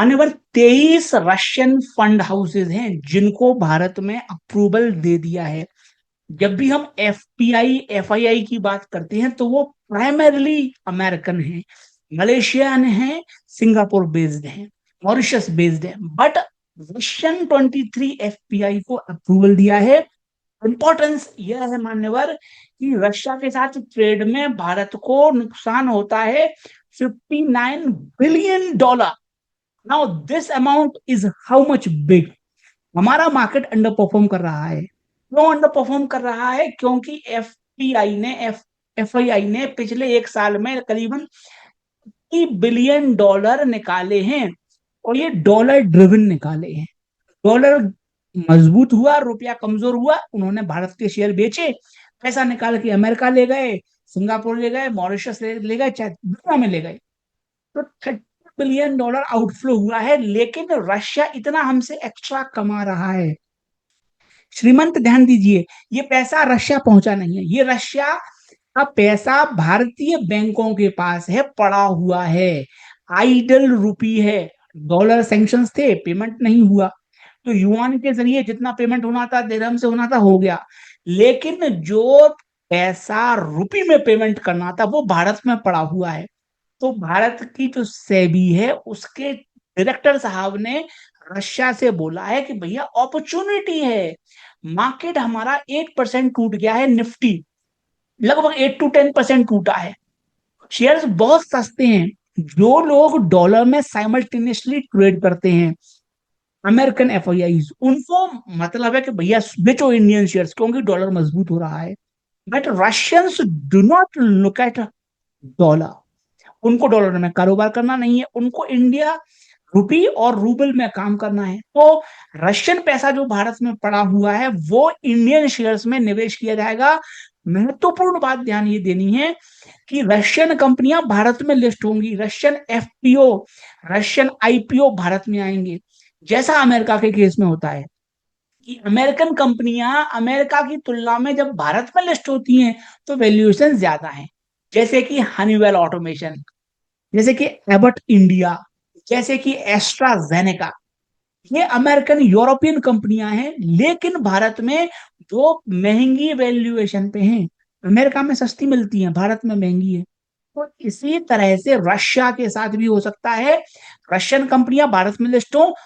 मान्यवर 23 Russian fund houses हैं जिनको भारत में अप्रूवल दे दिया है। जब भी हम एफपीआई एफआईआई की बात करते हैं तो वो प्राइमरली अमेरिकन है, मलेशियन है, सिंगापुर बेस्ड है, मॉरिशस बेस्ड है, बट रशियन 23 एफपीआई को अप्रूवल दिया है। इंपॉर्टेंस यह है मान्यवर कि रशिया के साथ ट्रेड में भारत को नुकसान होता है $59 billion. Now this amount is how much big. हमारा मार्केट अंडर परफॉर्म कर रहा है। क्यों अंडर परफॉर्म कर रहा है? क्योंकि एफआईआई ने पिछले एक साल में करीबन $30 बिलियन निकाले हैं, और ये डॉलर ड्रिवन निकाले हैं। डॉलर मजबूत हुआ, रुपया कमजोर हुआ, उन्होंने भारत के शेयर बेचे, पैसा निकाल के अमेरिका ले गए, सिंगापुर ले गए, मॉरिशस ले गए, चाहे दुनिया में ले गए। तो $30 बिलियन आउटफ्लो हुआ है, लेकिन रशिया इतना हमसे एक्स्ट्रा कमा रहा है। श्रीमंत ध्यान दीजिए, ये पैसा रशिया पहुंचा नहीं है, ये रशिया का पैसा भारतीय बैंकों के पास है, पड़ा हुआ है, आइडल रुपी है। डॉलर सैंक्शंस थे, पेमेंट नहीं हुआ, तो युआन के जरिए जितना पेमेंट होना था, दिरहम से होना था, हो गया। लेकिन जो पैसा रुपी में पेमेंट करना था वो भारत में पड़ा हुआ है। तो भारत की जो सेबी है उसके डायरेक्टर साहब ने रशिया से बोला है कि भैया अपॉर्चुनिटी है। मार्केट हमारा 8% टूट गया है, निफ्टी लगभग 8 to 10% टूटा है। शेयर्स बहुत सस्ते हैं। जो लोग डॉलर में साइमल्टेनियसली ट्रेड करते हैं, अमेरिकन एफआईआई, उनको मतलब है कि भैया बेचो इंडियन शेयर्स, क्योंकि डॉलर मजबूत हो रहा है। But Russians do not look at dollar. उनको डॉलर में कारोबार करना नहीं है, उनको इंडिया रुपी और रूबल में काम करना है। तो रशियन पैसा जो भारत में पड़ा हुआ है वो इंडियन शेयर्स में निवेश किया जाएगा। महत्वपूर्ण बात ध्यान ये देनी है कि रशियन कंपनियां भारत में लिस्ट होंगी, Russian FPO, Russian IPO Bharat में आएंगे। जैसा अमेरिका के केस में होता है कि अमेरिकन कंपनियां अमेरिका की तुलना में जब भारत में लिस्ट होती हैं तो वैल्यूएशन ज्यादा है। जैसे कि हनीवेल ऑटोमेशन, जैसे कि एबट इंडिया, जैसे कि एस्ट्राजेनेका, ये अमेरिकन यूरोपियन कंपनियां हैं, लेकिन भारत में जो महंगी वैल्यूएशन पे हैं। अमेरिका में सस्ती मिलती हैं, भारत में महंगी है। तो इसी तरह से रशिया के साथ भी हो सकता है, रशियन कंपनियां भारत में लिस्ट हो